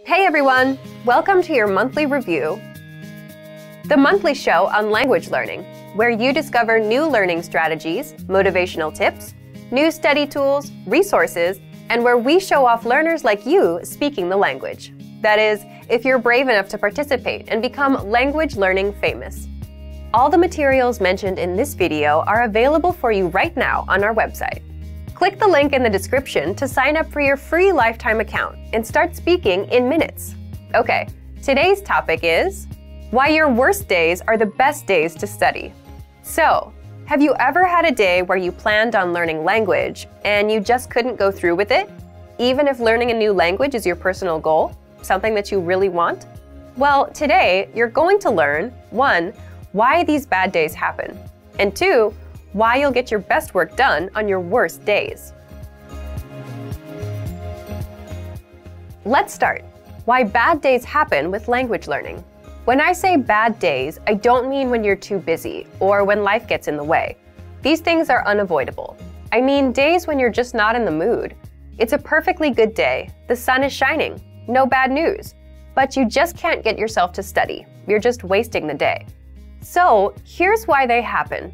Hey everyone! Welcome to your monthly review, the monthly show on language learning, where you discover new learning strategies, motivational tips, new study tools, resources, and where we show off learners like you speaking the language. That is, if you're brave enough to participate and become language learning famous. All the materials mentioned in this video are available for you right now on our website. Click the link in the description to sign up for your free lifetime account and start speaking in minutes. Okay, today's topic is why your worst days are the best days to study. So, have you ever had a day where you planned on learning language and you just couldn't go through with it? Even if learning a new language is your personal goal, something that you really want? Well, today you're going to learn 1. Why these bad days happen, and 2. Why you'll get your best work done on your worst days. Let's start. Why bad days happen with language learning. When I say bad days, I don't mean when you're too busy or when life gets in the way. These things are unavoidable. I mean days when you're just not in the mood. It's a perfectly good day. The sun is shining. No bad news. But you just can't get yourself to study. You're just wasting the day. So, here's why they happen.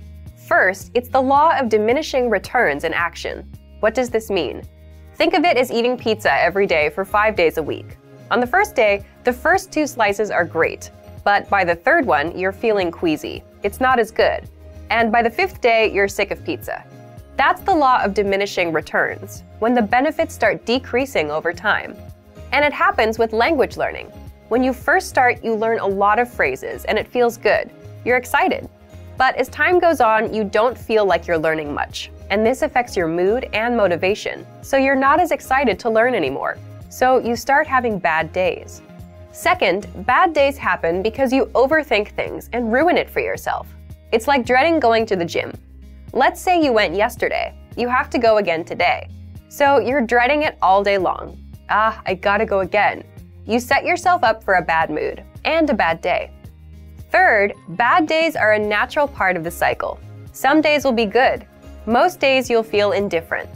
First, it's the law of diminishing returns in action. What does this mean? Think of it as eating pizza every day for 5 days a week. On the first day, the first 2 slices are great, but by the third one, you're feeling queasy. It's not as good. And by the 5th day, you're sick of pizza. That's the law of diminishing returns, when the benefits start decreasing over time. And it happens with language learning. When you first start, you learn a lot of phrases and it feels good. You're excited. But as time goes on, you don't feel like you're learning much, and this affects your mood and motivation, so you're not as excited to learn anymore, so you start having bad days. Second, bad days happen because you overthink things and ruin it for yourself. It's like dreading going to the gym. Let's say you went yesterday. You have to go again today. So you're dreading it all day long. I gotta go again. You set yourself up for a bad mood and a bad day. Third, bad days are a natural part of the cycle. Some days will be good. Most days you'll feel indifferent.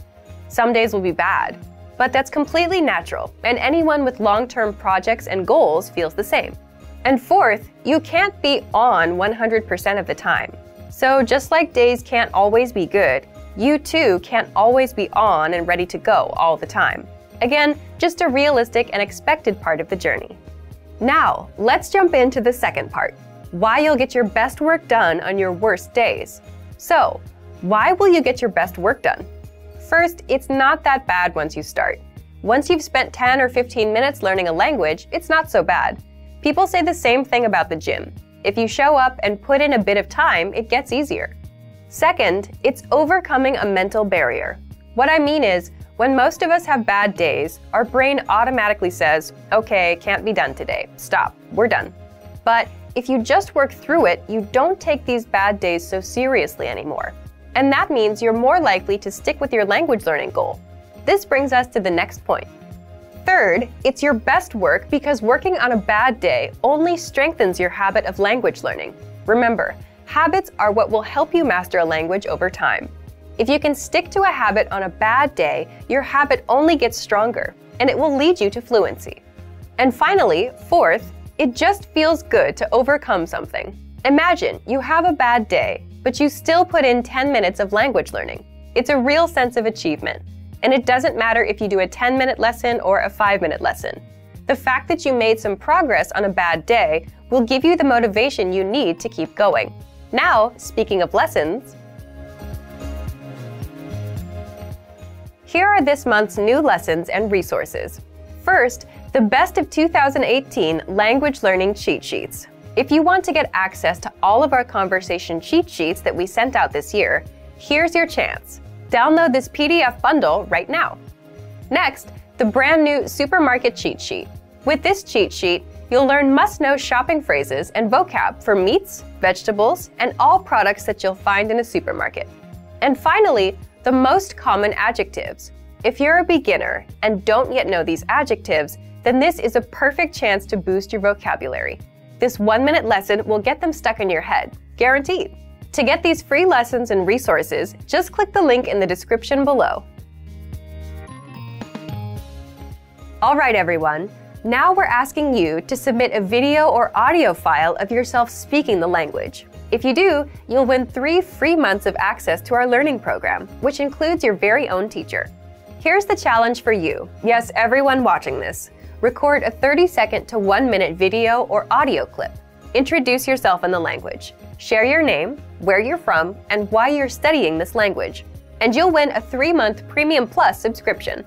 Some days will be bad. But that's completely natural, and anyone with long-term projects and goals feels the same. And fourth, you can't be on 100% of the time. So just like days can't always be good, you too can't always be on and ready to go all the time. Again, just a realistic and expected part of the journey. Now, let's jump into the second part. Why you'll get your best work done on your worst days. So, why will you get your best work done? First, it's not that bad once you start. Once you've spent 10 or 15 minutes learning a language, it's not so bad. People say the same thing about the gym. If you show up and put in a bit of time, it gets easier. Second, it's overcoming a mental barrier. What I mean is, when most of us have bad days, our brain automatically says, okay, can't be done today. Stop, we're done. But if you just work through it, you don't take these bad days so seriously anymore. And that means you're more likely to stick with your language learning goal. This brings us to the next point. Third, it's your best work because working on a bad day only strengthens your habit of language learning. Remember, habits are what will help you master a language over time. If you can stick to a habit on a bad day, your habit only gets stronger, and it will lead you to fluency. And finally, fourth, it just feels good to overcome something. Imagine you have a bad day, but you still put in 10 minutes of language learning. It's a real sense of achievement. And it doesn't matter if you do a 10-minute lesson or a 5-minute lesson. The fact that you made some progress on a bad day will give you the motivation you need to keep going. Now, speaking of lessons, here are this month's new lessons and resources. First, the Best of 2018 Language Learning Cheat Sheets. If you want to get access to all of our conversation cheat sheets that we sent out this year, here's your chance. Download this PDF bundle right now. Next, the brand new Supermarket Cheat Sheet. With this cheat sheet, you'll learn must-know shopping phrases and vocab for meats, vegetables, and all products that you'll find in a supermarket. And finally, the most common adjectives. If you're a beginner and don't yet know these adjectives, then this is a perfect chance to boost your vocabulary. This 1-minute lesson will get them stuck in your head, guaranteed. To get these free lessons and resources, just click the link in the description below. All right, everyone. Now we're asking you to submit a video or audio file of yourself speaking the language. If you do, you'll win 3 free months of access to our learning program, which includes your very own teacher. Here's the challenge for you. Yes, everyone watching this. Record a 30-second to 1-minute video or audio clip. Introduce yourself in the language. Share your name, where you're from, and why you're studying this language. And you'll win a 3-month Premium Plus subscription.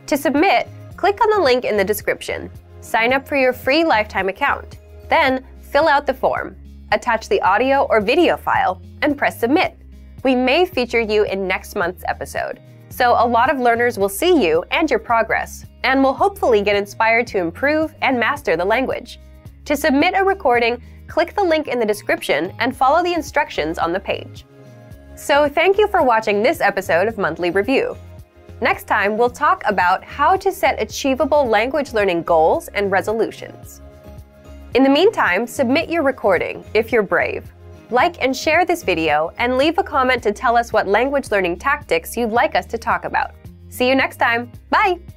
To submit, click on the link in the description. Sign up for your free lifetime account. Then, fill out the form. Attach the audio or video file, and press submit. We may feature you in next month's episode. So a lot of learners will see you and your progress, and will hopefully get inspired to improve and master the language. To submit a recording, click the link in the description and follow the instructions on the page. So thank you for watching this episode of Monthly Review. Next time, we'll talk about how to set achievable language learning goals and resolutions. In the meantime, submit your recording if you're brave. Like and share this video, and leave a comment to tell us what language learning tactics you'd like us to talk about. See you next time. Bye!